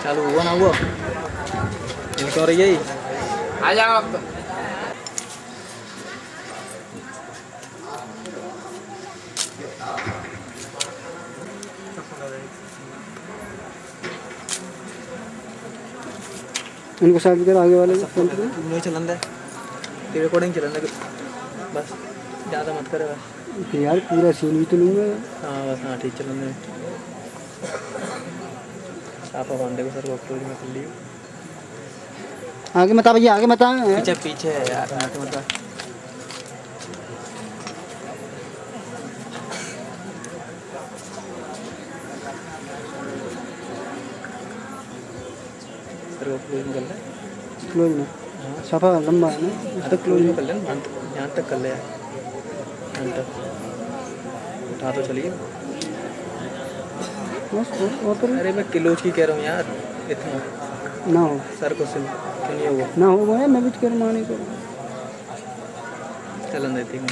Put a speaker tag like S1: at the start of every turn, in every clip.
S1: चालू हुआ ना हुआ इनको और यही आ जाओ अब तो।
S2: इनको साइड कर आगे वाले
S1: नहीं चलन दे तेरे रिकॉर्डिंग चलन दे बस ज़्यादा मत करे बस
S2: यार पूरा सीन भी तो नहीं है।
S1: हाँ बस हाँ ठीक चलन दे छापा बांधे को सर वक्त में कर लियो
S2: आगे मत आ भैया आगे मत आ
S1: पीछे पीछे है यार आगे मत आ सर वो क्लोज कर ले
S2: क्लोज में सफा लंबा है ना
S1: तो क्लोज में कर ले यहाँ तक कर ले यहाँ तक उठा तो चलिए
S2: और तो
S1: अरे मैं किलोज की कह रहा हूँ यार इतना
S2: ना हो
S1: सर को सिल क्यों नहीं हुआ
S2: ना हो गया मैं भी कर माने को
S1: चलन देती हूँ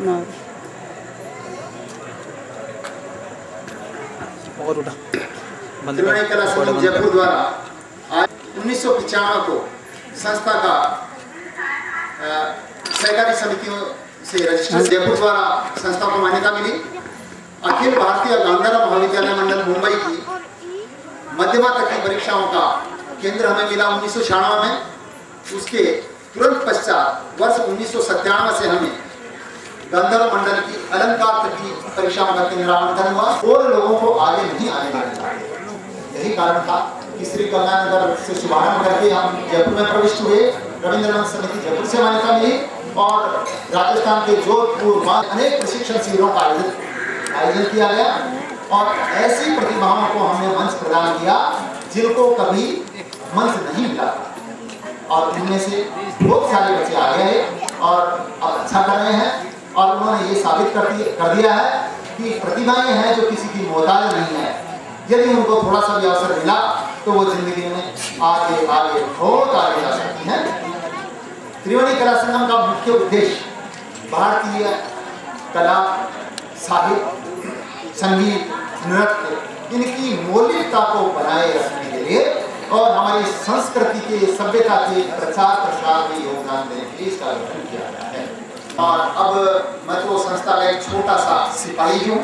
S2: ना
S1: और उठा बंद
S3: त्रिवेणी कला संगम जयपुर द्वारा आज 1995 को संस्था का सहकारी समितियों से रजिस्टर जयपुर द्वारा संस्था को मान्यता मिली। अखिल भारतीय गांधार महाविद्यालय मंडल मुंबई की मध्यमा तक की परीक्षाओं का केंद्र हमें मिला 1996 में। उसके तुरंत पश्चात वर्ष 1997 से हमें गांधार मंडल की अलंकार तक की परीक्षाओं का केंद्र आवंटन हुआ और लोगों को आगे नहीं आने देना। यही कारण था कि श्री कल्याण नगर से शुभारंभ करके हम जयपुर में प्रविष्ट हुए। रविंद्र मंच समिति जयपुर से मान्यता मिली और राजस्थान के जोधपुर में अनेक प्रशिक्षण शिविरों का आयोजन किया गया और ऐसी प्रतिभाओं को हमने मंच प्रदान किया जिनको कभी मंच नहीं मिला और इनमें से बहुत सारे बच्चे आ गए और अब अच्छा कर रहे हैं और उन्होंने ये साबित कर दिया है कि प्रतिभाएं हैं जो किसी की मोहताज नहीं है। यदि उनको थोड़ा सा भी अवसर मिला तो वो जिंदगी में आगे आगे बहुत आगे जा सकती हैं। त्रिवेणी कला संगम का मुख्य उद्देश्य भारतीय कला साहित्य संगीत नृत्य इनकी मौलिकता को बनाए रखने के लिए और हमारी संस्कृति के सभ्यता के प्रचार प्रसार में योगदान देने के लिए इसका गठन किया गया है। और अब मैं तो संस्था का एक छोटा सा सिपाही हूँ।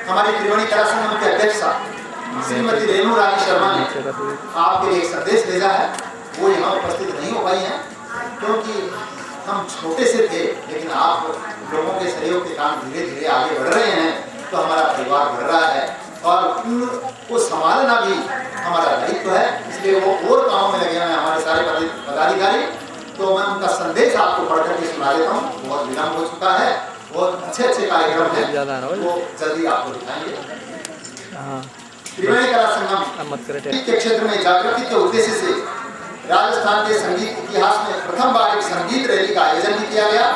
S3: हमारी त्रिवेणी कला संगम के अध्यक्षा श्रीमती रेणु रानी शर्मा ने आपके लिए एक संदेश भेजा है। वो यहाँ उपस्थित नहीं हो पाई हैं क्योंकि हम छोटे से थे, लेकिन आप लोगों के सहयोग के काम धीरे धीरे आगे बढ़ रहे हैं तो हमारा परिवार बढ़ रहा है और उनको संभालना भी हमारा दायित्व है। इसलिए वो और कामों में लगे हैं हमारे सारे पदाधिकारी। तो मैं उनका संदेश आपको पढ़ करके सुना देता हूँ। बहुत विलम्ब हो चुका है, बहुत अच्छे अच्छे कार्यक्रम है, वो जल्दी आपको दिखाएंगे। त्रिवेणी कला संगम के क्षेत्र में जागृति के उद्देश्य से राजस्थान के संगीत इतिहास में प्रथम बार एक संगीत रैली का आयोजन भी किया गया।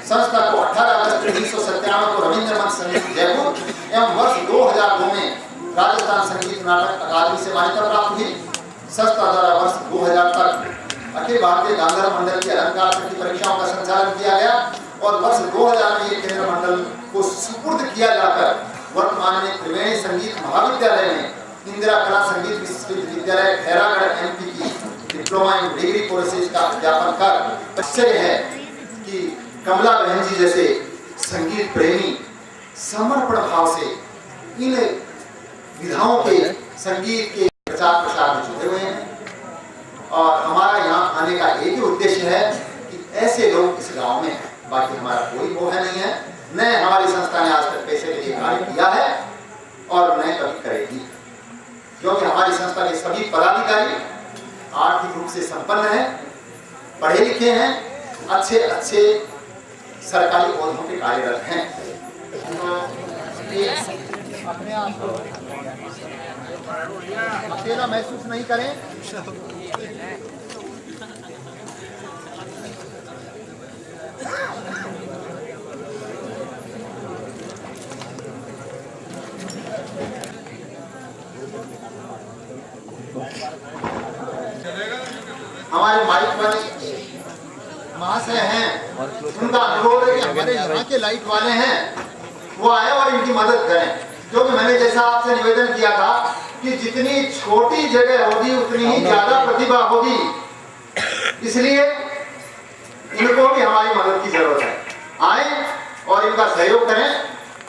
S3: संस्था को 18 अगस्त 1997 को रविंद्र मंच समिति जयपुर एवं वर्ष 2002 में राजस्थान संगीत नाटक अकादमी से मान्यता प्राप्त हुई। संस्था द्वारा वर्ष 2000 तक अखिल भारतीय गांधार मंडल की अलंकार तक की परीक्षाओं का संचालन किया गया और वर्ष 2000 में ये केंद्र मंडल को सुपुर्द किया जाकर वर्तमान में त्रिवेणी संगीत महाविद्यालय में इंदिरा कला संगीत विश्वविद्यालय खैरागढ़ एमपी की डिप्लोमा इन डिग्री कोर्सेज का अध्यापन कर आश्चर्य है कि कमला बहन जी जैसे संगीत प्रेमी समर्पण भाव से इन विधाओं के संगीत के प्रचार प्रसार में जुड़े हुए हैं। और हमारा यहाँ आने का एक ही उद्देश्य है कि ऐसे लोग इस गांव में हैं। बाकी हमारा कोई मोह नहीं है, न हमारी संस्था ने आज तक पैसे के लिए कार्य किया है और न कभी करेगी, क्योंकि हमारी संस्था के सभी पदाधिकारी आर्थिक रूप से संपन्न हैं, पढ़े लिखे हैं, अच्छे अच्छे सरकारी पदों पे कार्यरत हैं। अपने आप को अकेला महसूस नहीं करें।
S1: Bye.
S3: हमारे माइक वाले महाशय हैं, उनका अनुरोध है कि हमारे यहाँ के लाइट वाले हैं वो आए और इनकी मदद करें, क्योंकि मैंने जैसा आपसे निवेदन किया था कि जितनी छोटी जगह होगी उतनी ही ज्यादा प्रतिभा होगी, इसलिए इनको भी हमारी मदद की जरूरत है। आए और इनका सहयोग करें।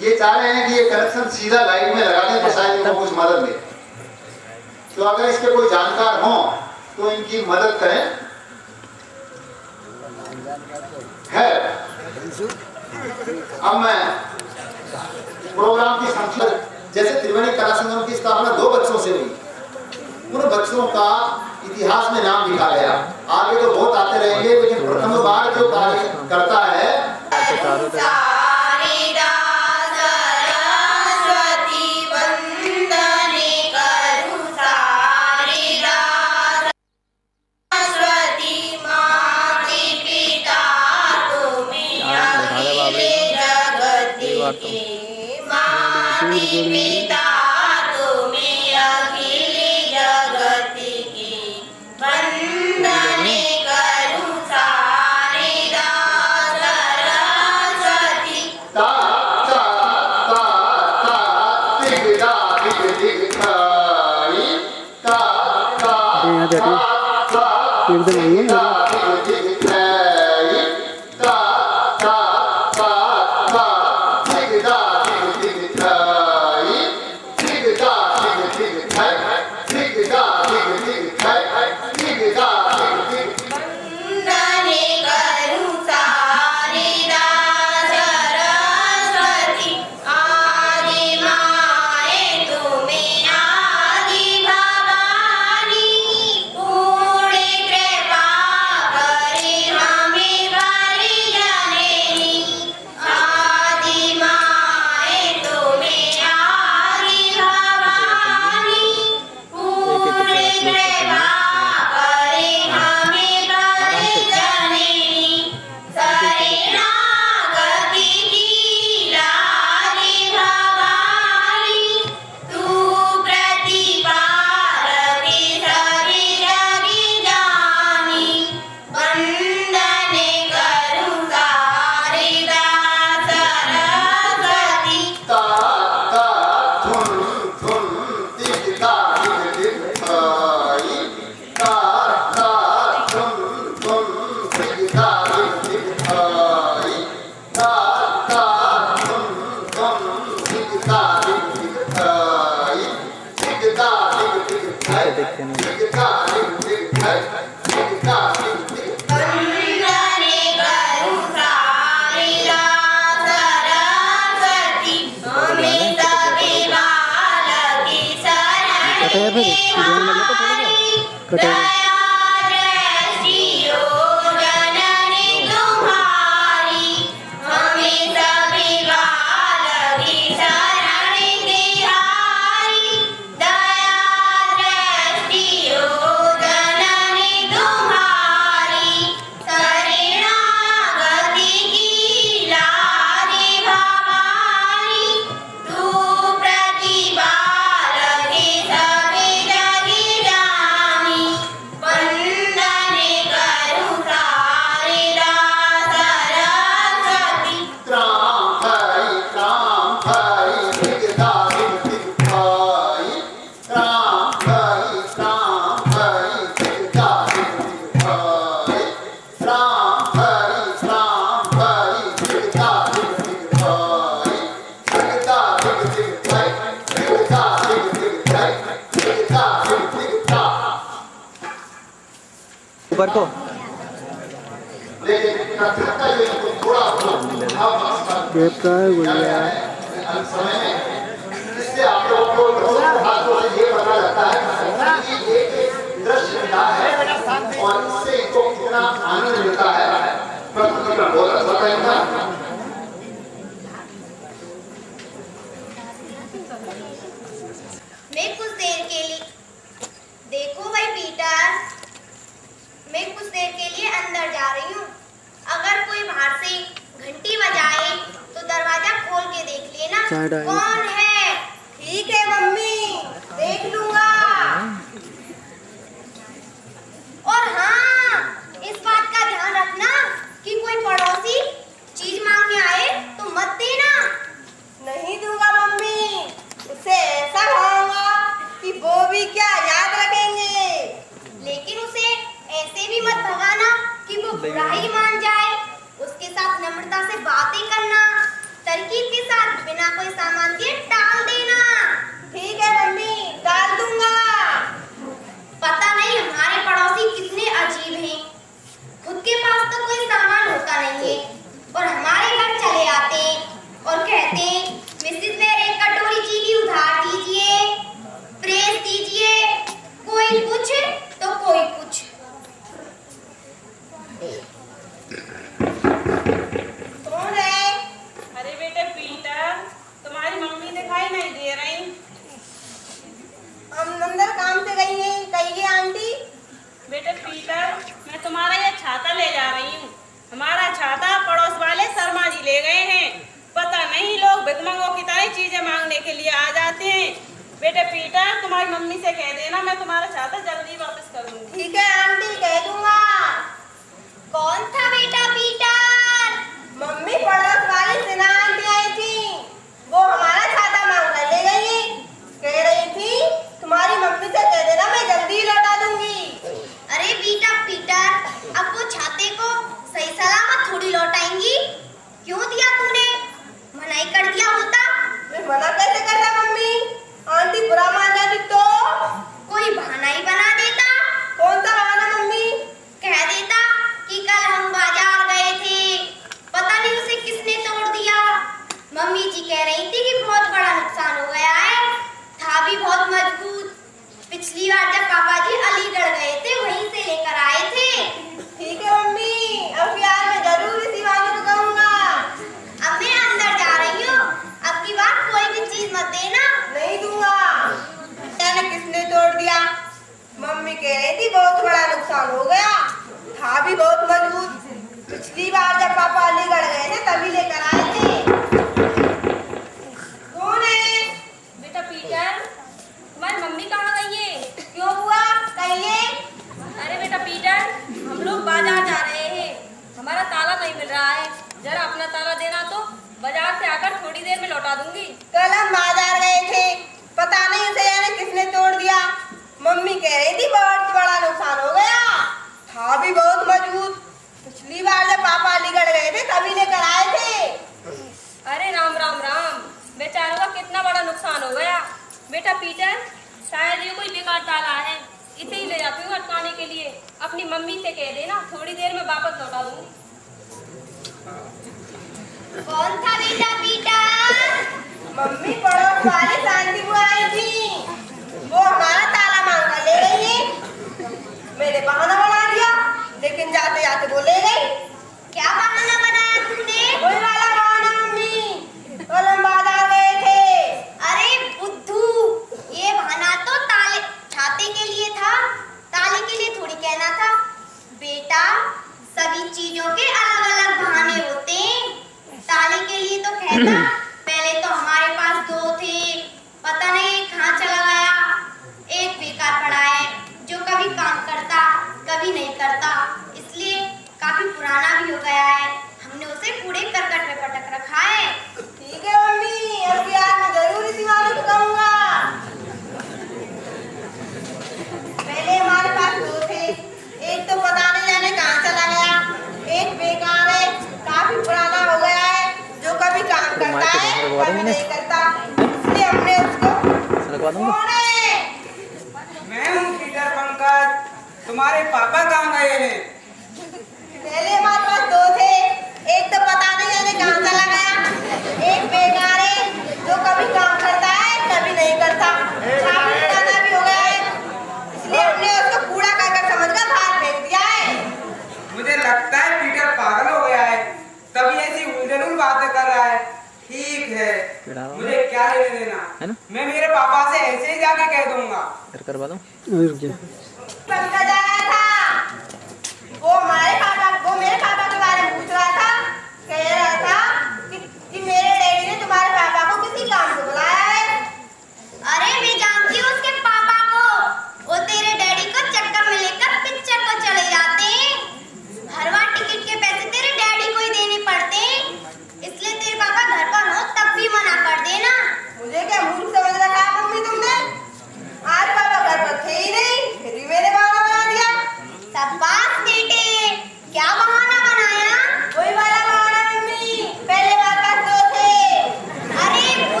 S3: ये चाह रहे हैं कि ये कनेक्शन सीधा लाइट में लगा दें तो शायद इनको कुछ मदद मिले, तो अगर इसके कोई जानकार हो तो इनकी मदद करें। है अब मैं प्रोग्राम की संख्या, जैसे त्रिवेणी कला संगम की स्थापना 2 बच्चों से हुई, उन बच्चों का इतिहास में नाम लिखा गया। आगे तो बहुत आते रहेंगे, लेकिन प्रथम बार जो कार्य करता है
S2: एकदम नहीं है।
S1: ऊपर को
S2: देवता है गुड़िया
S3: इससे आप लोगों को ये पता लगता है कि एक दृश्य है और इससे इनको कितना आनंद मिलता है। बहुत अच्छा लगता है।
S4: मैं कुछ देर के लिए देखो भाई पीटर, मैं कुछ देर के लिए अंदर जा रही हूँ। अगर कोई बाहर से घंटी बजाए तो दरवाजा खोल के देख लेना कौन है। ठीक है मम्मी, देख लूंगा। और हाँ,
S5: चाहती हैं। बेटे पीटर, तुम्हारी मम्मी से कह देना मैं तुम्हारा चादर जल्दी वापस कर दूंगी।
S4: ठीक है आंटी, कह दूंगा। कौन था बेटा पीटर? मम्मी पड़ोस वाली सिन्हा आंटी आई थी, वो हमारा छाता मांग कर ले गई। कह रही थी तुम्हारी मम्मी से कह देना मैं जल्दी लौटा दूंगी। अरे बेटा पीटर, अब वो छाते को सही सलामत थोड़ी लौटाएंगी। क्यों दिया तूने? मना ही कर दिया होता। मैं मना कैसे करता मम्मी? आंटी बुरा मान जाती तो कोई बहाना ही बना देता। कौन सा बहाना मम्मी? कह देता कि कल हम बाजार गए थे, पता नहीं उसे किसने तोड़ दिया। मम्मी जी कह रही थी कि बहुत बड़ा नुकसान हो गया है, था भी बहुत मजबूत। पिछली बार जब पापा जी अलीगढ़ गए थे वहीं से लेकर आए थे। ठीक है मम्मी, अब यार मैं जरूर इसी बात को कहूँगा। अब मैं अंदर जा रही हूँ, अब की बार कोई भी चीज मत देना। नहीं दूंगा। जाने किसने तोड़ दिया? मम्मी कह रही थी बहुत बड़ा नुकसान हो गया, था भी बहुत मजबूत। पिछली बार जब पापा अलीगढ़ गए थे तभी लेकर आए थे। कौन है?
S5: बेटा पीटर, तुम्हारी मम्मी कहाँ गई है?
S4: क्यों हुआ? कहिए।
S5: अरे बेटा पीटर, हम लोग बाजार जा रहे हैं, हमारा ताला नहीं मिल रहा है, जरा अपना ताला देना तो बाजार से आकर थोड़ी देर में लौटा दूंगी।
S4: कल हम बाजार गए थे, पता नहीं उसे यानी किसने तोड़ दिया। मम्मी कह रही थी बहुत बड़ा नुकसान हो गया, था भी बहुत मजबूत। पिछली बार जब पापा अलीगढ़ गए थे तभी लेकर आए थे।
S5: अरे राम राम राम, बेचारों का कितना बड़ा नुकसान हो गया। बेटा पीटर, शायद ये कोई बेकार ताला है, इसे ही ले जाती हूँ अटकाने के लिए। अपनी मम्मी से कह देना थोड़ी देर में वापस लौटा दूंगी।
S4: कौन था बेटा पीटर? मम्मी पड़ोस वाली शांति को आई थी, वो हमारा ताला मांग कर ले गई है। मैंने बहाना बना दिया, लेकिन जाते जाते वो ले गई। क्या बहाना बनाया तूने? वही वाला बहाना मम्मी, कल हम बाजार गए थे। अरे बुद्धू, ये बहाना तो ताले छाते के लिए था, ताले के लिए थोड़ी कहना था। बेटा, सभी चीजों के अलग अलग बहाने होते हैं। ताले के लिए तो कहता पहले तो हमारे पास दो थे, पता नहीं कहाँ चला गया। एक बेकार पड़ा है जो कभी काम करता कभी नहीं करता, इसलिए काफी पुराना भी हो गया है। हमने उसे कूड़े करकट में पटक रखा है। ठीक है मम्मी, अब यार मैं जरूर इसी बात को कहूँगा। पहले हमारे पास दो थे, एक तो पता नहीं जाने कहाँ चला गया, एक बेकार है, काफी पुराना हो गया है, जो कभी काम करता है कभी नहीं करता, इसलिए हमने उसको। कौन है?
S6: मैं हूँ पीटर पंकज, तुम्हारे पापा कहाँ गए हैं?
S4: पहले हमारे पास दो थे, एक तो पता नहीं जाने कहाँ चला गया, एक बेकार है जो कभी काम करता है कभी नहीं करता, काफी पुराना भी हो गया है, इसलिए हमने उसको कूड़ा करकट समझकर बाहर फेंक दिया है।
S6: मुझे लगता है पीटर पागल हो गया है, तभी ऐसी उलझन बातें कर रहा है। ठीक है, मुझे क्या लेने देना है ना? मैं मेरे पापा से ऐसे ही जाके कह दूंगा।
S1: करवा दूं?
S2: रुक जा।
S4: पंकज आया था, वो मेरे पापा के बारे में पूछ रहा था, कह रहा था कि मेरे डैडी ने तुम्हारे पापा को किसी काम से बुलाया है। अरे मैं जानती हूँ उसके पापा को, वो तेरे डैडी को चक्कर में लेकर पिक्चर को चले जाते हैं। हर बार टिकट के पैसे तेरे डैडी को ही देने पड़ते हैं, इसलिए तेरे पापा घर पर हो तब भी मना कर देना। मुझे क्या मूर्ख समझ रखा है मम्मी तुमने? आज पापा घर पर थे ही नहीं, फिर भी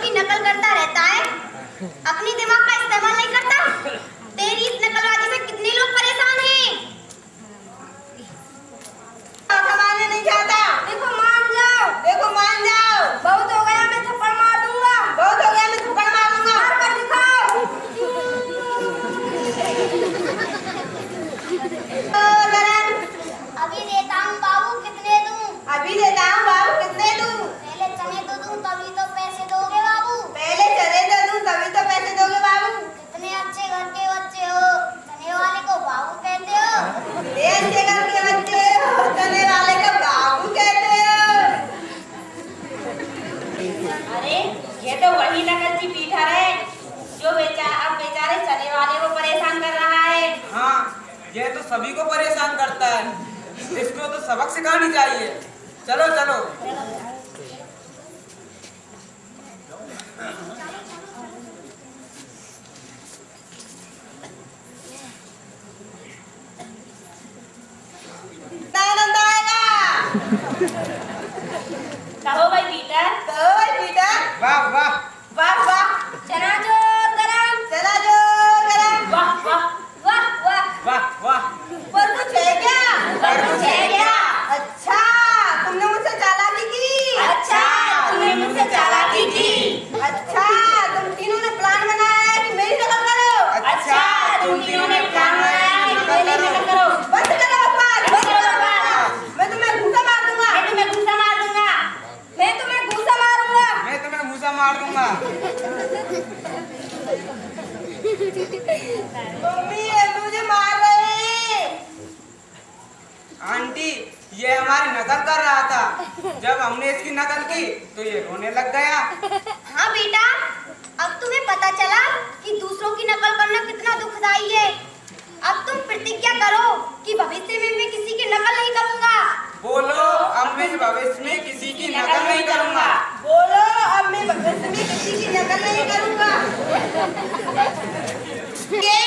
S4: की नकल करता रहता है, अपनी दिमाग का इस्तेमाल नहीं करता। तेरी इस नकलबाजी से कितने लोग परेशान हैं।
S7: मारने नहीं चाहता। देखो मान जाओ, देखो मान जाओ। बहुत हो गया, मैं थप्पड़ मार दूंगा। बहुत हो गया, मैं थप्पड़ मार दूंगा। मार कर दिखाओ।
S4: अभी देता हूँ बाबू, कितने दूँ?
S7: अभी देता हूँ बाबू, कितने दूँ?
S4: पहले चने तो दूँ, तभी तो पैसे दोगे बाबू।
S7: पहले चने तो दूँ, तभी तो पैसे दोगे बाबू।
S4: कितने अच्छे घर के बच्चे हो, चने वाले को बाबू कहते हो।
S7: ये अच्छे घर के बच्चे हो, चने वाले को बाबू कहते हो।
S5: अरे ये तो वही नकलची पीटर है जो अब बेचारे चने वाले को परेशान कर रहा है।
S6: हाँ, ये तो सभी को परेशान करता है। इसको तो सबक सिखानी चाहिए। चलो चलो।
S7: आनंद आएगा।
S5: कहो भाई पीटर।
S7: कहो भाई पीटर।
S6: वाह वाह
S7: वाह वाह।
S5: चना जोर गरम।
S7: चना जोर गरम।
S5: वाह वाह वाह वाह।
S6: वाह वाह।
S7: पर कुछ है क्या?
S5: पर कुछ है क्या?
S7: अच्छा, तुमने मुझसे चालाकी की।
S5: अच्छा, तुमने मुझसे चालाकी की।
S7: अच्छा, तुम तीनों ने प्लान बनाया है कि मेरी नकल करो।
S5: अच्छा, तुम तीनों ने प्लान बनाया है कि मेरी नकल करो।
S7: बंद करो बकवास, बंद करो बकवास। मैं तुम्हें घूसा मार दूंगा।
S5: मैं तुम्हें घूसा मार दूंगा।
S7: मैं तुम्हें घूसा मारूंगा।
S6: मैं तुम्हें मुसा मार दूंगा।
S7: मम्मी ये मुझे मार रहे हैं।
S6: आंटी, ये हमारी नकल कर रहा था। जब हमने इसकी नकल की तो ये रोने लग गया।
S4: हाँ बेटा, अब तुम्हें पता चला कि दूसरों की नकल करना कितना दुखदाई है। अब तुम प्रतिज्ञा करो कि भविष्य में मैं किसी की नकल नहीं करूंगा।
S6: बोलो, अब मैं भविष्य में किसी की नकल नहीं करूंगा।
S7: बोलो, अब मैं भविष्य में किसी की नकल नहीं करूंगा। ये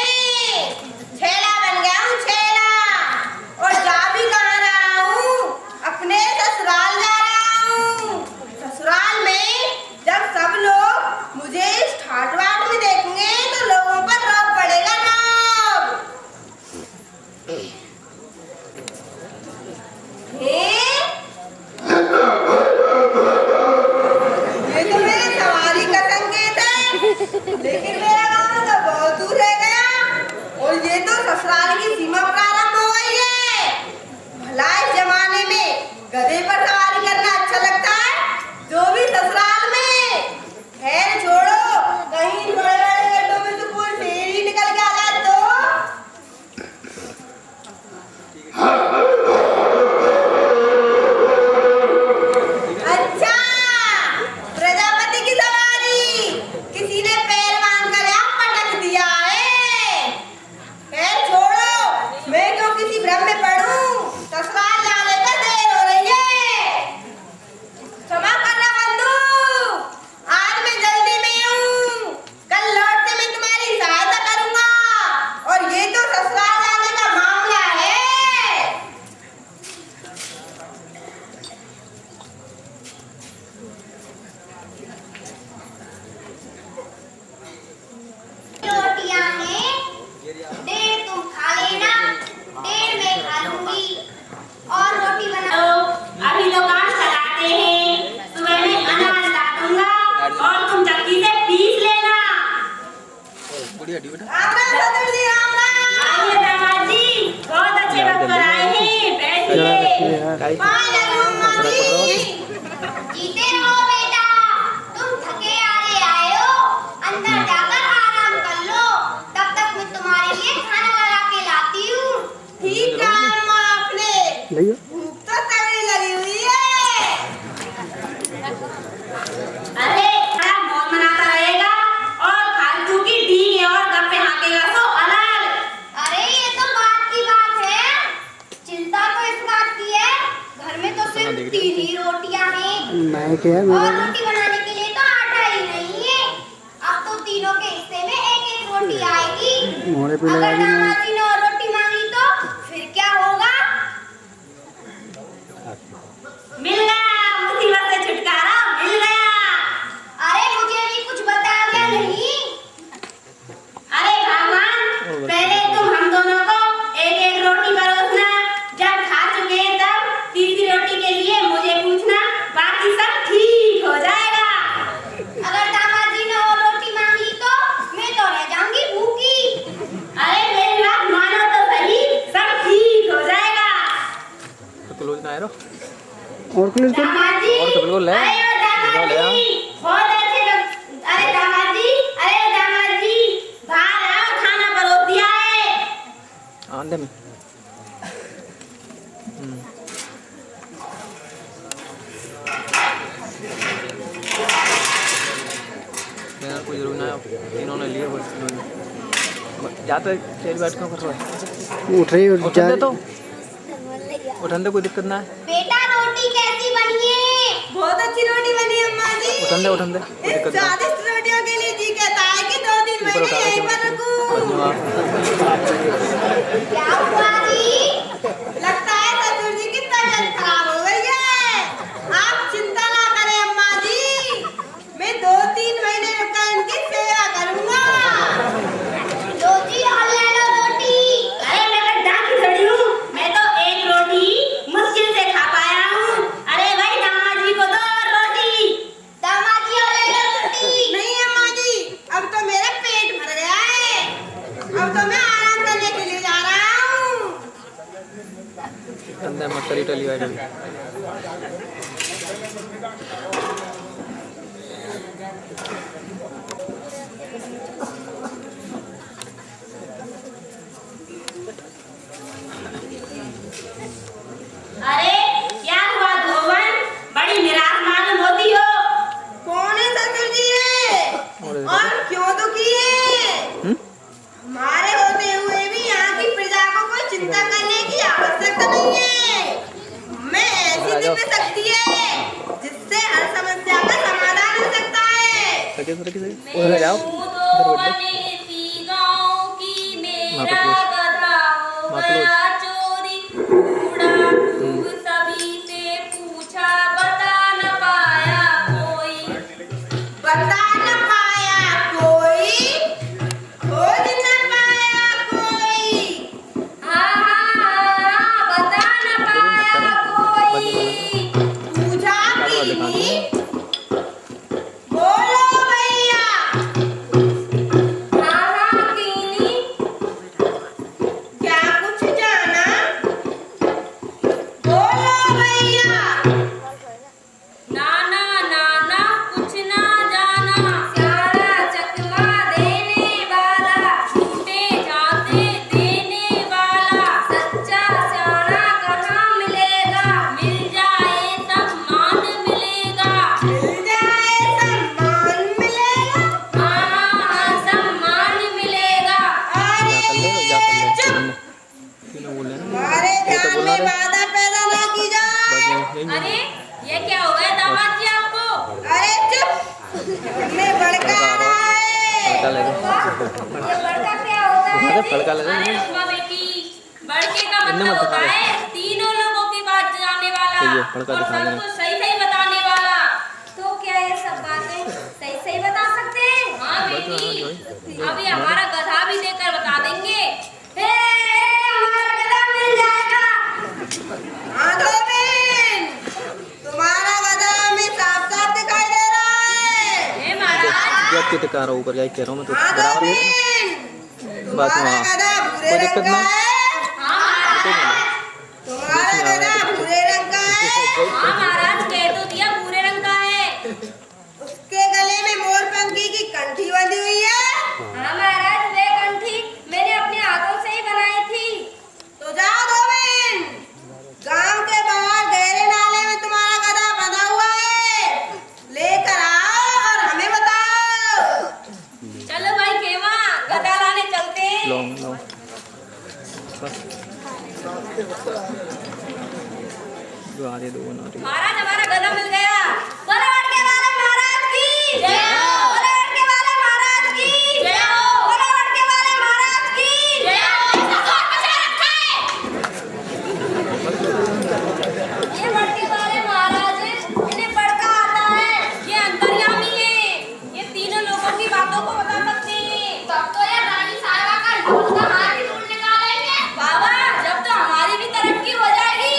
S7: छेला बन गया हूँ, छेला। और जा भी कहाँ रहा हूँ? अपने ससुराल जा रहा हूँ। ससुराल में जब सब लोग मुझे इस ठाट बाट में देखेंगे तो लोगों पर रौब पड़ेगा, रौब। ये तो मेरे सवारी का संकेत है, लेकिन मेरा गाँव तो बहुत दूर रह गया और ये तो ससुराल की सीमा प्रारंभ हो गई है। भला इस जमाने में गधे पर सवारी करना अच्छा लगता है, जो भी ससुराल में। खैर छोड़ो, कहीं बड़े बड़े गड्ढों में तो कोई शेर ही निकल के आ जाए तो। अच्छा, प्रजापति की सवारी किसी ने पैर बांध कर यहाँ पटक दिया है। खैर छोड़ो, मैं क्यों किसी भ्रम में पड़ूं? ससुराल जाने का देर हो रही है। क्षमा करना बंधु, आज मैं जल्दी में हूँ। कल लौटते मैं तुम्हारी सहायता करूंगा। और ये तो ससुराल जाने का मामला है।
S4: रोटियां हैं, डेढ़ तुम खा लेना, डेढ़ मैं खा लूंगी। और रोटी बनाओ।
S5: अभी दुकान चलाते हैं, सुबह में अनाज ला दूंगा और तुम चक्की से पीस लेना।
S1: बढ़िया डी बेटा।
S7: राम राम ससुर जी, राम राम।
S5: आइए दामाद जी, बहुत अच्छे वक्त पर आए हैं, बैठिए।
S4: पाँव लगूं मामी। जीते रहो बेटा, तुम थके हारे आए हो, अंदर जाकर आराम कर लो। तब तक मैं तुम्हारे लिए खाना लगा के लाती हूँ।
S7: ठीक है अम्मा, आपने
S2: लइयो
S7: भूख तो तगड़ी लगी हुई है।
S5: अरे बड़ा मौज मनाता रहेगा और फालतू की डींगे और गप्पे हाँकेगा तो अलग।
S4: अरे ये तो बात की बात है, चिंता तो इस बात की है, घर में तो सिर्फ 3 ही रोटियां हैं
S2: मैं क्या
S4: और
S2: मेरा
S4: रोटी बनाने के लिए तो आटा ही नहीं है। अब तो तीनों के हिस्से में एक एक रोटी आएगी।
S2: मोड़े पे
S4: अगर
S2: लगा दी मैं।
S4: दामाद जी ने और रोटी मांगी तो फिर क्या होगा?
S5: मिल गया, मुसीबत से छुटकारा मिल गया।
S4: अरे मुझे भी
S2: और क्लियर कर
S4: दामाद जी,
S1: और तो बिल्कुल ले
S4: अरे ओ दामाद
S1: ले
S4: जी, बहुत अच्छे लोग। अरे दामाद जी, बाहर आओ, खाना परोस दिया है।
S1: आंदे में मेरा कोई जरूर ना है, इन्होंने लिए बस जाते तेरी बैठ क्यों कर रहा है?
S2: उठ रही और
S1: उठन
S2: जा
S1: दे तो उठन दे, कोई दिक्कत ना है।
S4: बेटा रोटी कैसी बनी है?
S7: बहुत अच्छी रोटी बनी अम्मा जी।
S1: उठन दे कोई
S7: इन
S1: दिक्कत ना है।
S7: स्वादिष्ट रोटियों के लिए जी कहता है कि 2-3
S1: ऊपर
S7: महीने
S1: उठा
S7: यहीं
S1: के
S7: पर रुकूं।
S4: क्या हुआ जी?
S7: लगता है ससुर जी की तबीयत खराब हो गई है। आप चिंता ना करें अम्मा जी, मैं 2-3 महीने रुककर इनकी सेवा करूंगा।
S4: लो जी, और ले लो रोटी। अरे मैं डांकी थोड़ी हूँ, मैं तो एक रोटी मुश्किल से खा पाया हूँ। अरे भाई दामाद जी को दो और रोटी। दामाद जी, और ले लो रोटी।
S7: नहीं अम्मा जी, अब तो मेरा पेट भर गया है। अब तो मैं आराम करने के लिए जा रहा हूँ।
S1: अंदर मत करी टली वाली
S4: अरे क्या हुआ धोवन, बड़ी निराश मालूम होती हो।
S7: कौन है ससुर जी ये? और क्यों दुखी है? हमारे होते हुए भी यहाँ की प्रजा को कोई चिंता करने की आवश्यकता नहीं है। हमें ऐसी दिव्य शक्ति है जिससे हर समस्या का समाधान हो सकता है।
S1: सके उधर जाओ, उधर बैठ जाओ।
S7: बता न पाया कोई, खोज न पाया कोई।
S5: बता न पाया कोई।
S7: पूजा कीनी, बोलो भैया।
S5: कीनी
S7: क्या कुछ जाना? बोलो भैया।
S5: नाना नाना कुछ ना जाना, सारा चकमा देने वाला, छूटे जाते देने वाला, सच्चा सियाना कहाँ मिलेगा? मिल जाए सम्मान मिलेगा।
S7: मिल जाए सम्मान मिलेगा।
S5: हाँ सम्मान मिलेगा।
S7: अरे
S1: चुप तीनों बोल रहे हैं ना,
S7: हमारे
S1: ये तो
S7: ध्यान
S1: बोलना
S7: में
S1: रे।
S7: बाधा पैदा ना की जाए।
S1: बस यही
S5: अरे ये क्या हो गया दामाद जी आपको?
S7: अरे चुप, हमें भड़का रहा है।
S1: फड़का लगे,
S5: ये बड़का क्या होता है?
S1: अरे फड़का लगे।
S5: अरे उमा बेटी, बड़के का
S1: इन्हें
S5: मतलब
S1: मत
S5: होता
S1: दिखा
S5: है तीनों लोगों की बात जाने वाला
S1: सही है, बड़का
S5: और
S1: दिखा देना।
S5: सबको सही सही बताने वाला। तो क्या ये सब बातें सही सही बता सकते हैं? हाँ बेटी, अभी हमारा गधा भी देकर बता देंगे। हे, हमारा गधा मिल जाएगा।
S7: हाँ धोबिन, तुम्हारा गधा हमें साफ साफ दिखाई दे रहा है।
S5: हे महाराज,
S1: जब कितने कार ऊपर जाके कह रहा हूँ मैं तो
S7: हाँ
S1: बराबर है ना।
S7: धोबिन,
S1: बस
S7: तुम्हारा
S1: वहाँ।
S7: गधा भूरे
S1: कोई
S7: रंग
S1: दिक्कत
S7: का
S1: नहीं।
S7: है।
S5: हाँ महाराज,
S7: तुम्हारा गधा भूरे रंग का है।
S5: हाँ महाराज, कह तो दिया भूरे रंग का है।
S7: उसके गले में मोरपंखी की कंठी बंधी हुई है।
S5: हाँ महाराज, वे कंठी मैंने अपने हाथों से ही बनाई थी।
S7: तो जाओ धोबिन, गांव के बाहर गहरे नाले में तुम्हारा गधा बंधा हुआ है, लेकर आओ और हमें बताओ।
S5: चलो भाई खेमा, गधा लाने चलते हैं।
S1: लो लो बस जो आधे दो ना
S5: महाराज, हमारा गधा मिल गया। बोलो लड़के वाले महाराज की जय हो। बोलो लड़के वाले महाराज की जय हो। बोलो लड़के वाले महाराज की जय हो। ससुर बचा रखा है। ये लड़के वाले महाराज हैं, इन्हें बड़का आता है, ये अंतर्यामी है, ये तीनों लोगों की बातों को बता सकते हैं। तब तो ये रानी साहिबा का ढोल का हाथ ही ढूंढ निकालेंगे। बाबा, जब तो हमारी भी तरक्की हो जाएगी।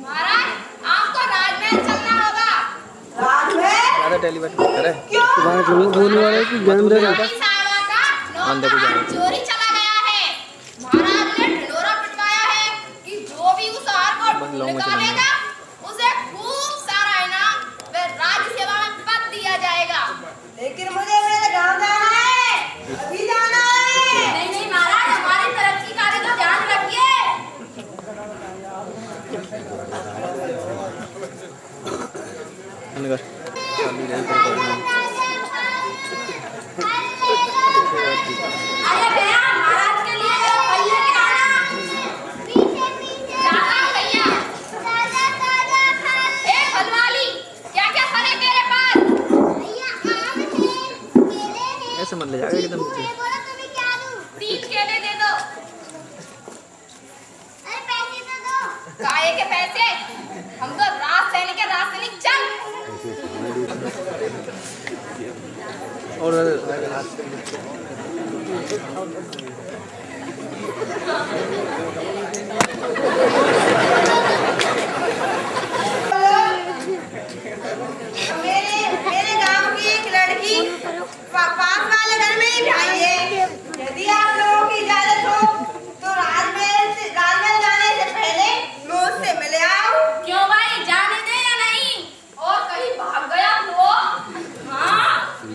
S5: महाराज, आपको राजमहल चलना होगा।
S7: राजमहल
S1: ज़्यादा टेलीवेट करे
S2: तुम्हारे बोलने वाले की ज्ञान दे रहा
S4: रानी साहिबा का
S1: अंदर को जाओ।
S4: चोरी चला गया है। महाराज ने ढिंढोरा पिटवाया है कि जो भी उस हार को
S1: बस
S4: ढूंढ
S1: लौंगा
S4: निकालेगा उसे खूब
S5: खाए के पैसे, हम तो राजसैनिक के राजसैनिक चल।
S1: और
S7: मेरे गांव की एक लड़की पास वाले घर में ही ब्याही है। यदि आप लोगों की इजाजत हो तो राजमहल जाने से पहले मैं उससे मिले आऊं।
S5: क्यों भाई, जाने दे या नहीं? और कहीं भाग गया तो? हाँ,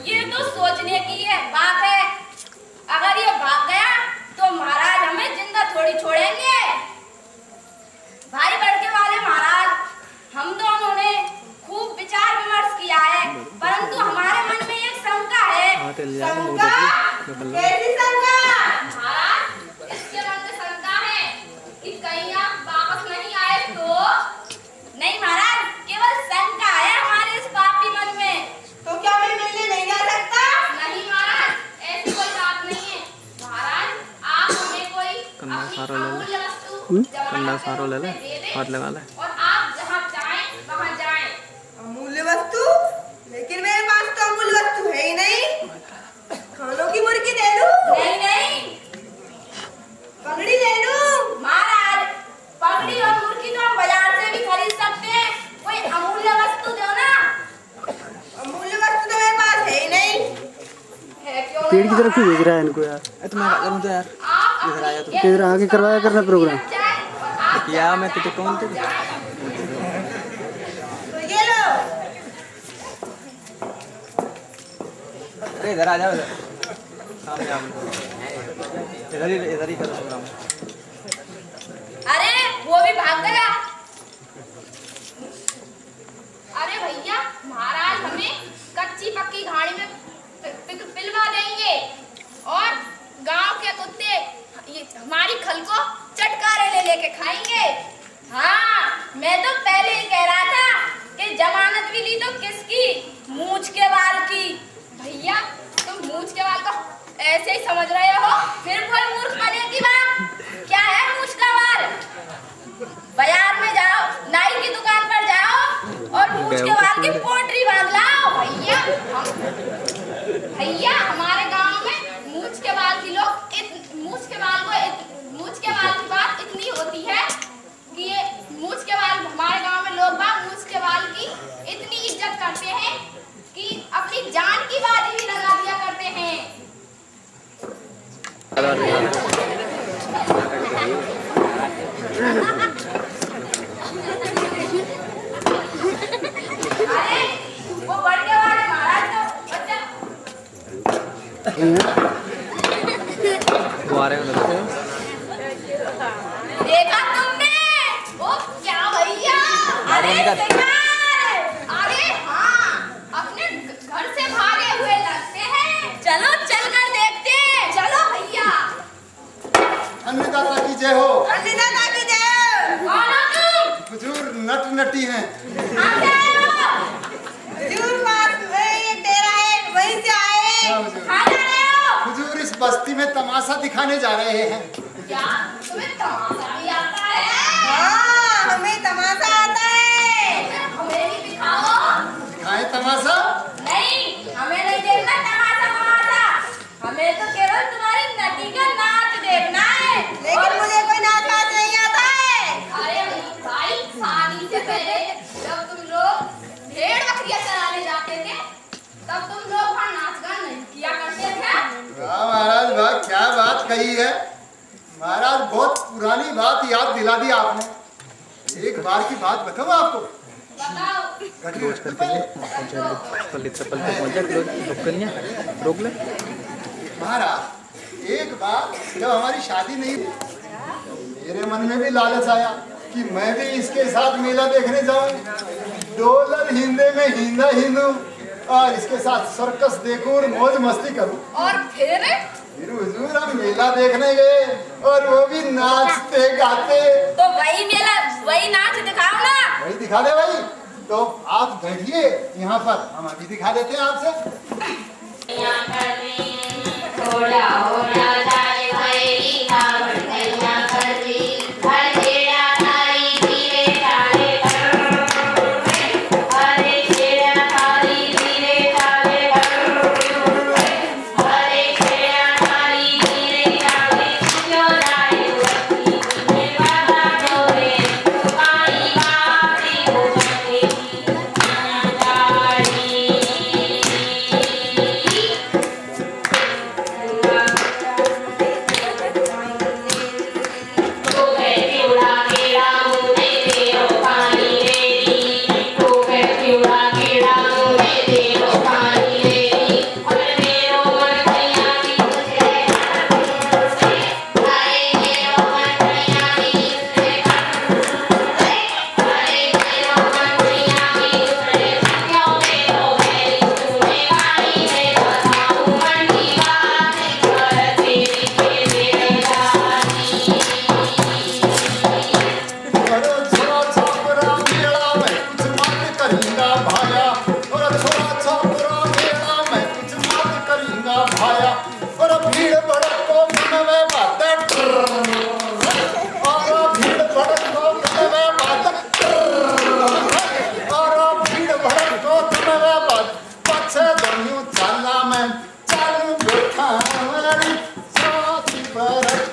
S5: ये तो सोचने की है बात है। अगर ये भाग गया तो महाराज हमें जिंदा थोड़ी छोड़ेंगे। भाई बड़के वाले महाराज, हम दोनों ने खूब विचार विमर्श किया है, परंतु हमारे मन में एक शंका है।
S7: शंका? कैसी शंका?
S5: महाराज, इसके मन में शंका है कि कहीं आप वापस नहीं आए तो? नहीं महाराज, केवल शंका है हमारे इस पापी मन में।
S7: तो क्या मैं मिलने नहीं जा सकता?
S5: नहीं महाराज, ऐसी कोई बात नहीं है। महाराज, आप हमें कोई
S1: कन्ना
S5: अपनी
S1: सारा ले ले।
S5: अमूल्य वस्तु
S1: कन्ना
S5: जमानत के
S1: सारो
S5: रूप
S1: ले ले,
S5: में दे दें
S1: हाथ लगा ले।
S5: और आप जहाँ चाहें वहाँ जाएं।
S7: अमूल्य वस्तु? लेकिन मेरे पास तो अमूल्य वस्तु है ही नहीं। खानों की मुर्गी दे दूं?
S5: नहीं नहीं
S7: पगड़ी दे दूं?
S5: महाराज, पगड़ी और मुर्गी तो हम बाजार से भी खरीद सकते हैं। कोई अमूल्य वस्तु दो ना।
S7: अमूल्य वस्तु तो मेरे पास है ही नहीं।
S5: है क्यों
S2: पेड़ की तरफ क्यों भेज रहा है इनको यार?
S1: तुम्हें करूँ तो यार
S5: आप
S1: इधर आया तो
S2: इधर आके करवाया करना प्रोग्राम।
S1: किया मैं तुझे कौन थे?
S7: तो ये लो।
S1: अरे इधर आ जाओ, इधर सामने आओ। इधर ही करो प्रोग्राम।
S5: अरे वो भी भाग गया। अरे भैया, महाराज हमें कच्ची पक्की घाड़ी में पिलवा देंगे और गांव के कुत्ते ये हमारी खल को चटकारे ले लेके खाएंगे। हाँ, मैं तो पहले ही कह रहा था कि जमानत भी ली तो किसकी? मूंछ के बाल की। भैया, तुम मूंछ के बाल को ऐसे ही समझ रहे हो? फिर कोई मूर्ख बने की बात? क्या है मूंछ का बाल? बाजार में जाओ, नाई की दुकान पर जाओ और मूंछ के बाल की पोटरी बांध लाओ। भैया, हमारे गांव में मूंछ के बाल की बात इतनी होती है कि ये मूंछ के बाल, हमारे गांव में लोग बाग मूंछ के बाल की इतनी इज्जत करते हैं कि अपनी जान की बाजी भी लगा दिया करते हैं। अरे वो बड़के वाले महाराज तो बच्चा
S1: वो आ रहे हैं उधर।
S5: देखा तुमने? वो क्या भैया? अरे तैयार! अरे हाँ, अपने घर से भागे हुए लगते हैं। चलो चलकर देखते हैं। चलो भैया।
S3: अन्नदाता की जय हो।
S7: अन्नदाता की जय हो।
S5: कौन हो तुम?
S3: हुजूर नट नटी हैं।
S5: आप क्या हो?
S7: हुजूर पास में ये डेरा है, वहीं से आए।
S3: हाँ, हुजूर।
S5: कहाँ जा रहे हो?
S3: हुजूर इस बस्ती में तमाशा दिखाने जा रहे हैं।
S5: क्या तुम्हें तमाशा भी आता है?
S7: हाँ, हमें तमाशा आता है।
S5: हमें भी दिखाओ।
S3: दिखाएं तमाशा?
S5: नहीं, हमें नहीं देखना तमाशा। हमें तो केवल तुम्हारी नटी का नाच देखना है।
S7: लेकिन मुझे कोई नाच नहीं आता है।
S5: अरे भाई, शादी से पहले जब तुम लोग भेड़ बकरियां चराने जाते थे, तब तुम लोग वहाँ नाच गान नहीं किया करते थे?
S3: वाह महाराज वाह, क्या बात कही है महाराज। बहुत पुरानी बात याद दिला दी आपने। एक बार की बात बताऊं आपको?
S5: बताओ।
S1: रोज करके पल्ली से पल्ली पहुंच जा, रोक कर नहीं रोक ले।
S3: महाराज, एक बार जब हमारी शादी नहीं हुई, मेरे मन में भी लालच आया कि मैं भी इसके साथ मेला देखने जाऊं, डॉलर हिंदे में हिंदा हिंदू और इसके साथ सर्कस देखूं और मौज मस्ती करूं।
S5: और फिर
S3: हुजूर हम मेला देखने गए और वो भी नाचते गाते।
S5: तो वही मेला, वही नाच दिखाओ ना।
S3: वही दिखा दे भाई। तो आप बैठिए यहाँ पर, हम अभी दिखा देते हैं आपसे।
S5: थोड़ा होना जाए भैरी कावड़ गैया कर दी, हर तेरा नारी धीरे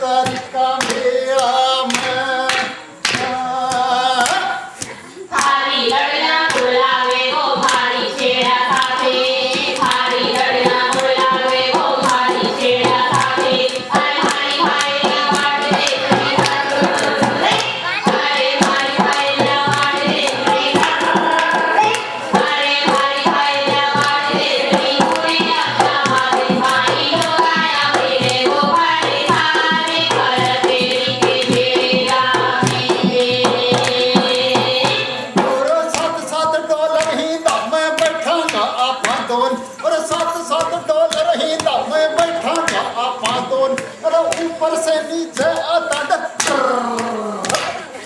S3: तरीका मेरा मैं
S8: थारी लड़ना बुलावे वो भारी छेड़ा साथे थारी लड़ना बुलावे वो भारी छेड़ा साथे अरे भाई भाई लवाट दे रे अरे भाई भाई लवाट दे रे अरे भाई भाई लवाट दे रे पूरी अपना भाई भाई लगाया मेरे वो भाई सारे कर तेरी के मेरा
S3: और $7 ही दाम में बैठांगा आपा दोन और $7 ही दाम में बैठांगा आपा दोन और ऊपर से नीचे आता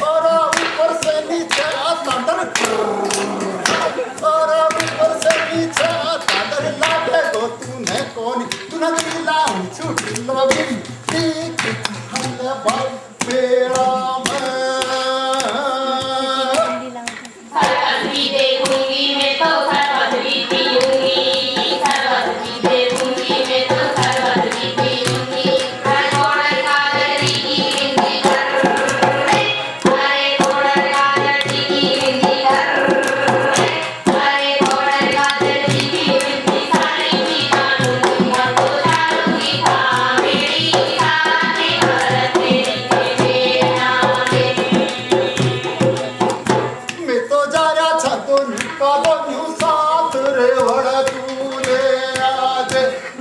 S3: और ऊपर से नीचे आता और ऊपर से नीचे आता लागे गो तूने कौन तूने दिला छुट्टी लविन ठीक हल्ले भाई बेड़ा में
S8: सरस्वती देखूंगी मैं तो सरस्वती पीऊंगी सरस्वती देखूंगी मैं तो सरस्वती पीऊंगी हर घोड़े का लड़ी की हिंदी कर हरे घोड़े का लड़ी की हिंदी कर हरे घोड़े का लड़ी की हिंदी सारी की जानूंगी हमको जानूंगी था मेरी साथी कर तेरी के मेरा
S3: मैं तो जा रहा था का दोनों साथ रे वड़ा तूने आज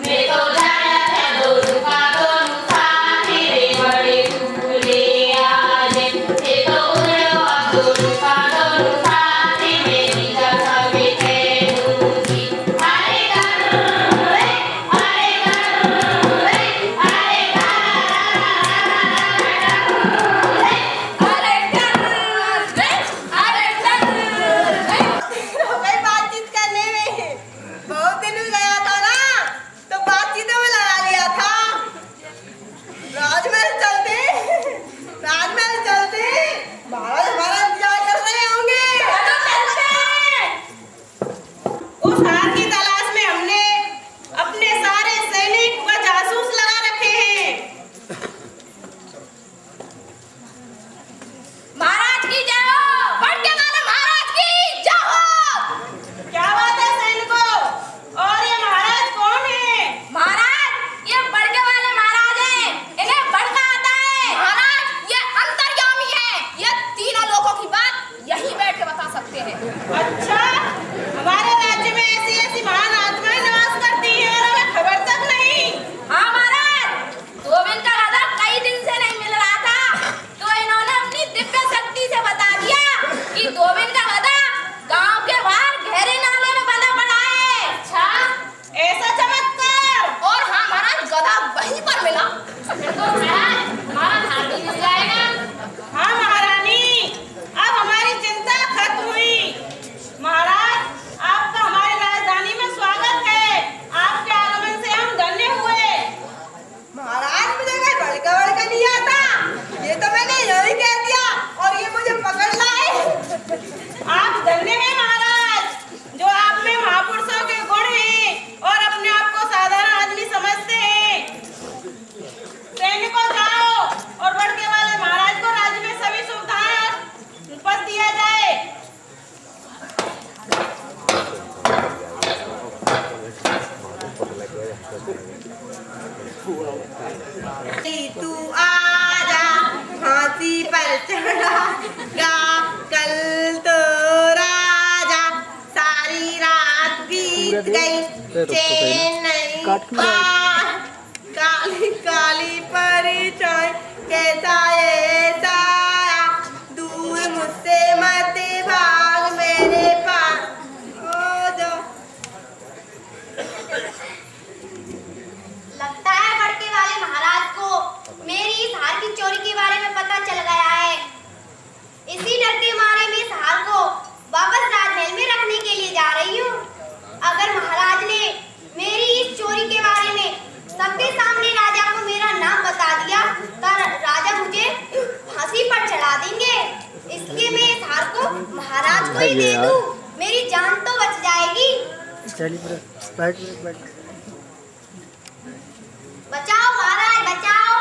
S8: मैं तो जाया था दोनों का दोनों साथी रे बड़े दूल्हे आज मैं तो उड़वा दोनों का दोनों साथी मेरी जगह बैठे दूंगी अरे कर रे अरे कर रे अरे
S7: हो गई बातचीत करने में बहुत दिन हो गया था ना तो बातचीत में लगा लिया था राजमहल चलते महाराज हमारा इंतजार कर रहे होंगे उस हार की तलाश में हमने अपने सारे सैनिक व जासूस लगा रखे हैं
S5: महाराज की जय हो बड़के वाले महाराज की जय हो
S7: क्या बात है सैनिकों और ये महाराज कौन है
S5: महाराज ये बड़के वाले महाराज हैं इन्हें बड़का आता है महाराज ये अंतर्यामी है ये तीनों लोगों की बात यही बैठ के बता सकते हैं
S7: अच्छा हमारे राज्य में ऐसी ऐसी महान आत्माएं निवास करती हैं और हमें खबर तक नहीं
S5: हाँ महाराज गोविंद का राजा कई दिन से नहीं मिल रहा था तो इन्होंने अपनी दिव्य शक्ति से बता दिया कि गोविंद का गधा गांव के बाहर गहरे नाले में बंधा पड़ा है अच्छा
S7: ऐसा चमत्कार
S5: और हाँ महाराज गधा वहीं पर मिला फिर तो महाराज हमारा हाथ भी मिल जाएगा
S7: हाँ महारानी अब हमारी चिंता खत्म हुई महाराज आपका हमारी राजधानी में स्वागत है आपके आगमन से हम धन्य हुए महाराज मुझे कोई बड़का नहीं आता ये तो मैंने यही कह दिया और ये मुझे पकड़ लाए आप धन्य हैं महाराज जो आप में महापुरुषों के गुण हैं और अपने आप को साधारण आदमी समझते हैं सैनिकों जाओ और बड़के वाले महाराज को राज्य में सभी सुविधाएं और पद दिया जाए तू आजा फांसी पर चढ़ा कल तो राजा सारी रात बीत गई चैन नहीं काली काली परिचय कैसा ऐसा दूर मुझसे मत भाग मेरे पास ओ जो
S4: लगता है बड़के वाले महाराज को मेरी इस हार की चोरी के बारे में पता चल गया है। इसी डर के मारे मैं इस हार को वापस राजमहल में रखने के लिए जा रही हूँ। अगर महाराज ने मेरी इस चोरी के बारे में सबके सामने राजा को मेरा नाम बता दिया तो राजा मुझे फांसी पर चढ़ा देंगे। इसलिए मैं इस हार को महाराज को ही दे दूँ, मेरी जान तो बच जाएगी।
S2: बैठ
S4: बचाओ महाराज बचाओ।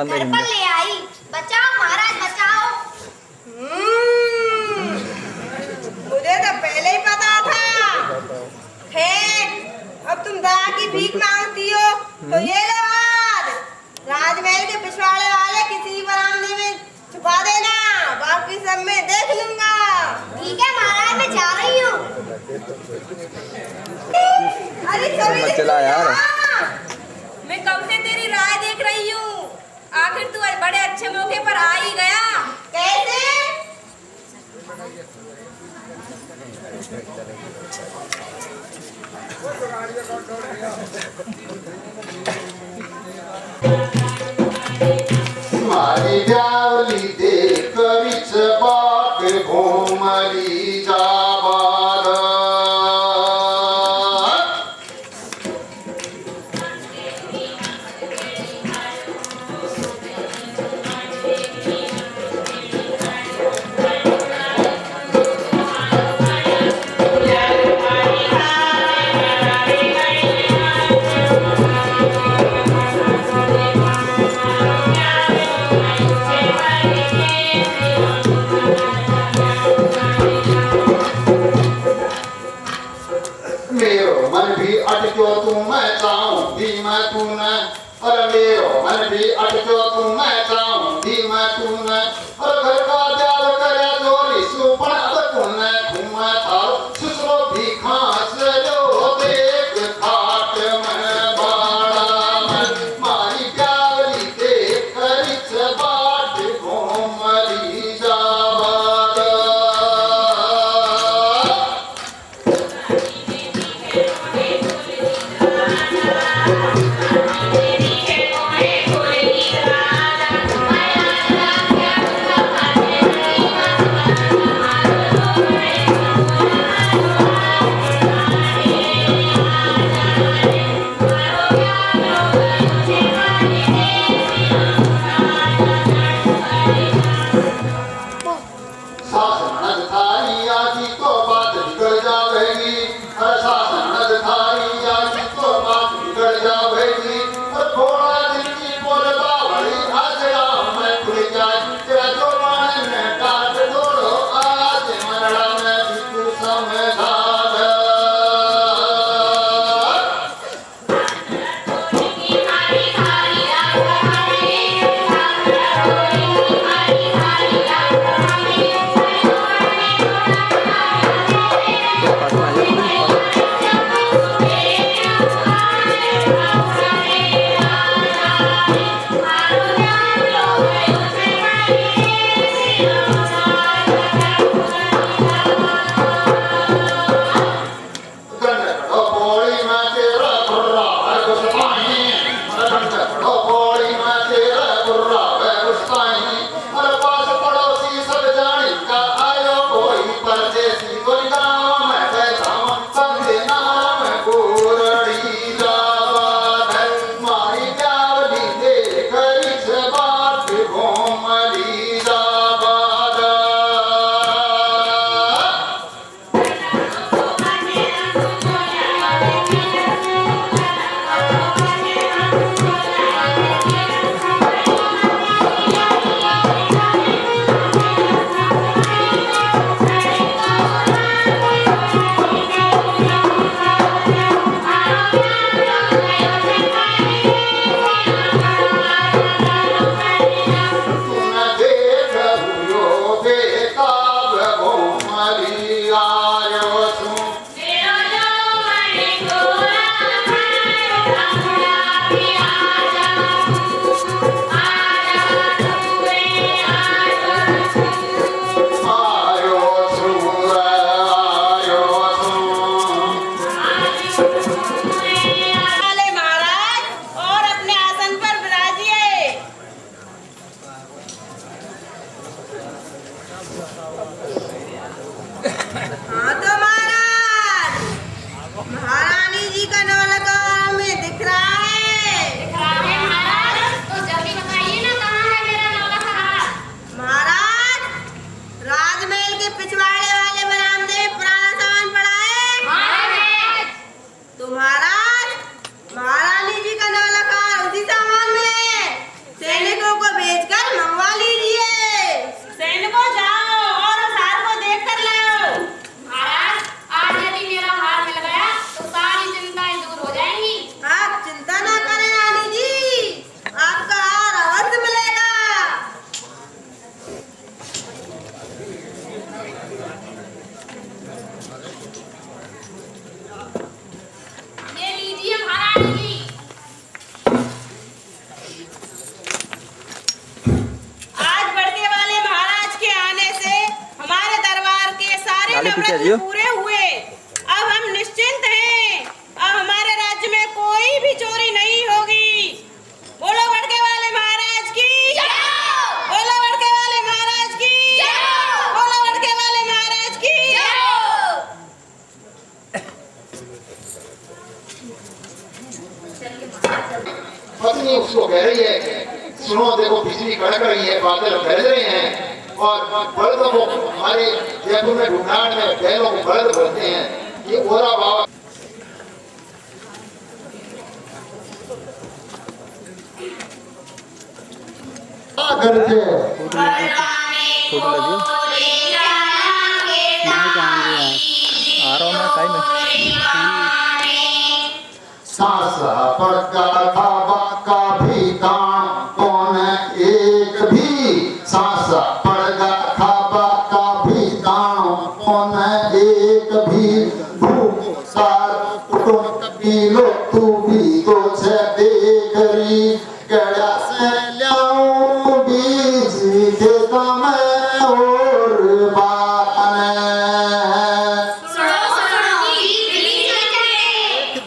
S1: 15
S4: घर
S1: दिन
S4: पर ले आई। बचाओ महाराज बचाओ।
S7: मुझे तो पहले ही पता था। खैर अब तुम दया की भीख मांगती हो तो ये लो हाथ। राजमहल के पिछवाड़े वाले किसी बरामदे में छुपा देना, बाकी सब मैं देख लूंगा।
S4: ठीक है महाराज मैं जा रही हूँ।
S7: अरे सभी
S1: मत चला यार।
S5: मैं कब से तेरी राह देख रही हूँ, आखिर तू आज बड़े अच्छे मौके पर आ ही गया।
S7: कैसे?
S3: मारी ब्यावली देख विच बाग घोमली जाबाद। मेरो मन भी अटक्यो तू मैं चाहूंगी मैं तू न। अरे मेरो मन भी अटक्यो तू मैं चाहूंगी मैं तू न। अरे घर का जाल करे जोरी सुपन अब तू न घूमे थारो सुसरो भी खास जो देख खाट मन बाड़ा मन। मारी प्यारी देख करिच बाट घोमली जाबाद।
S8: तेरी है कोने कोने की रात, मैं आज क्या
S1: खाली पीछे
S7: व्रत
S1: जियो।
S7: पूरे हुए। अब हम निश्चिंत हैं। अब हमारे राज्य में कोई भी चोरी नहीं होगी। बोलो बड़के वाले महाराज की जय। बोलो बड़के वाले महाराज की जय। बोलो बड़के वाले महाराज की जय।
S3: पत्नी उसको कह रही है, सुनो देखो बिजली कड़क रही है, बादल गरज रहे हैं और बल्द को हमारे जयपुर में ढूंढाड़ में बैलों को बल्द बोलते हैं। ये ओरा बाबा करते
S1: फोटो लगियो आ रहा हूँ मैं टाइम
S3: सासा पड़का थाबा का भी काम कौन एक भी। सासा पड़का थाबा का भी काम कौन एक भी। भूख सार कुटुंब की लो तू भी तो छे देख रही। गड़ा से लाऊं बीज खेता में और बाने।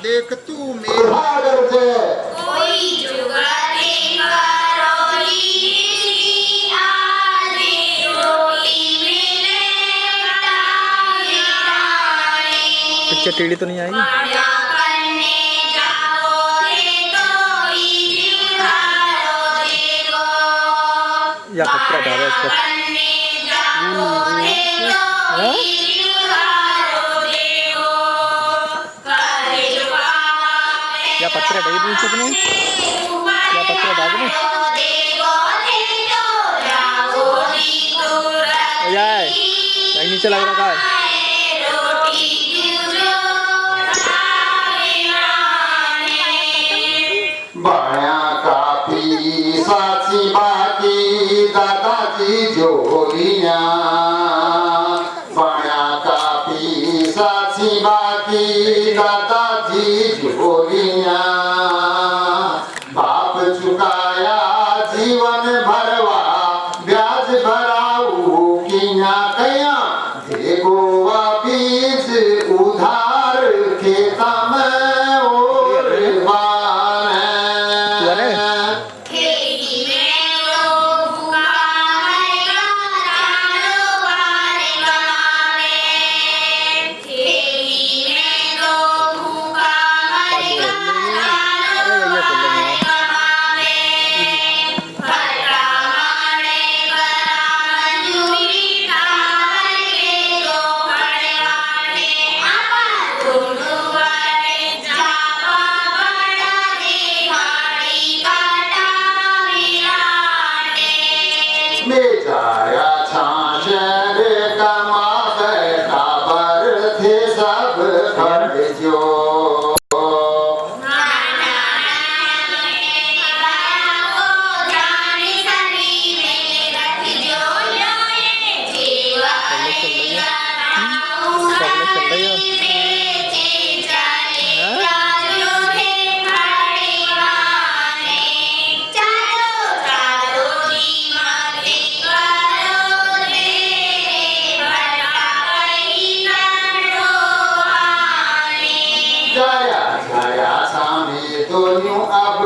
S3: देख तू मेरा गर्जे
S1: पीछे टीढ़ी तो नहीं आएगी। या खतरा डाला इसको। या पत्थर डाल दूँ इसको नहीं? या पत्थर डाल दूँ? यार नीचे लग रहा है।
S3: बड़ा काफी साची बाकी दादाजी जोलियां। बड़ा काफी साची बाकी दादाजी जोलियां। बाप चुकाया जीवन भरवा ब्याज भराऊ किया कया। देखो बीज उधार खेता में और बेचारा छाछर कमा बैठा पर थे सब खर्चो। अब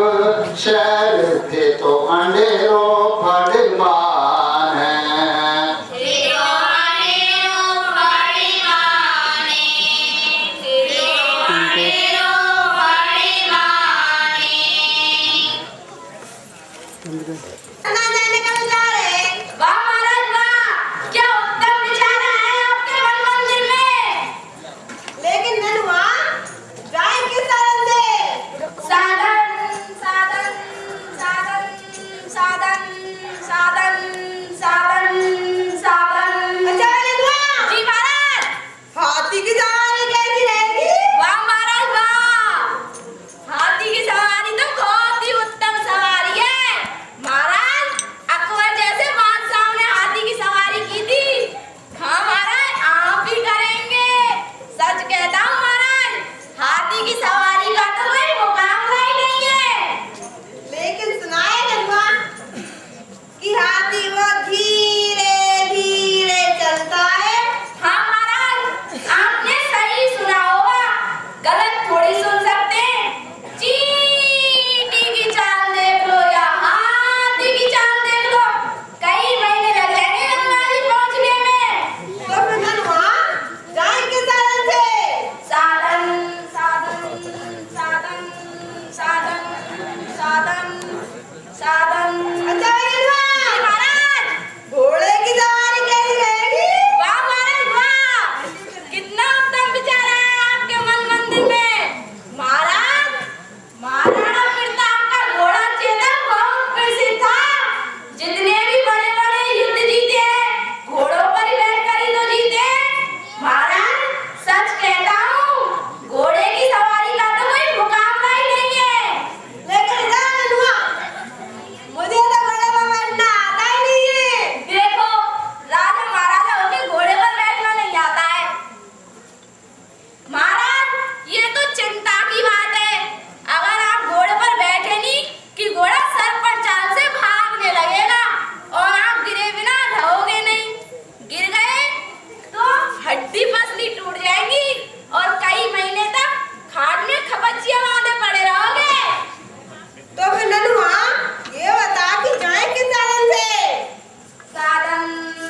S3: शहर थे तो अंधेरो फड़मान
S7: निकल जा रहे। वाह महाराज वाह, क्या उत्तम विचार है आपके वन मंदिर में। लेकिन ननुआ जाए किस साधन से? साधन साधन साधन साधन साधन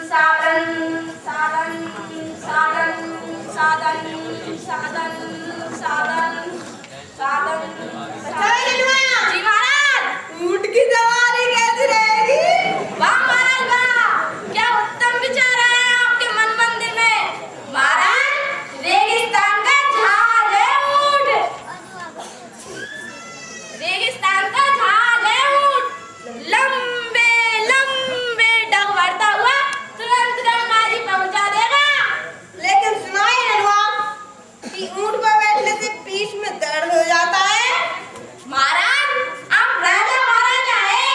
S5: साधन साधन साधन साधन साधन साधन साधन जी महाराज।
S7: ऊंट की सवारी कैसी रहेगी?
S5: वाह महाराज वाह, क्या उत्तम विचार है आपके मन मंदिर में। महाराज रेगिस्तान का जहाज है ऊंट, रेगिस्तान का जहाज है ऊंट, लंबे लंबे डग बढ़ता हुआ तुरंत गंगा जी पहुंचा देगा।
S7: लेकिन सुनाई ननुआ कि ऊंट पर बैठने से पीठ में दर्द हो जाता है।
S5: महाराज आप राजा महाराजा है,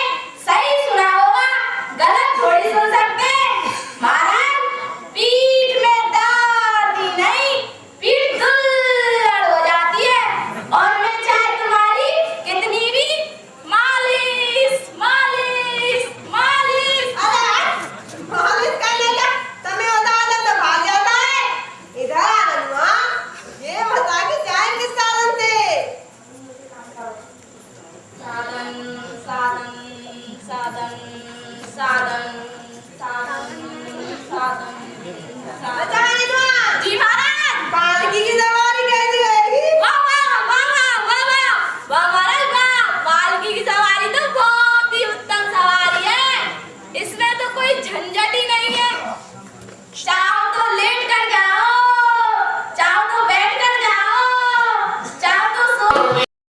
S5: सही सुना होगा, गलत थोड़ी सुन सकते। महाराज पीठ में दर्द ही नहीं, पीठ दुल्हड़ हो जाती है, और मैं चाहे तुम्हारी कितनी भी मालिश मालिश मालिश।
S7: अरे मालिश करने का समय होता है तो भाग जाता है। इधर आ ननुआ, ये बता कि जाए किस साधन से?
S5: साधन साधन साधन साधन साधन साधन
S7: बता ननुआ,
S5: जी महाराज।
S7: पालकी की सवारी कैसी रहेगी?
S5: वाह वाह वाह वाह वाह वाह वाह महाराज वाह, पालकी की सवारी तो बहुत ही उत्तम सवारी है, इसमें तो कोई झंझट ही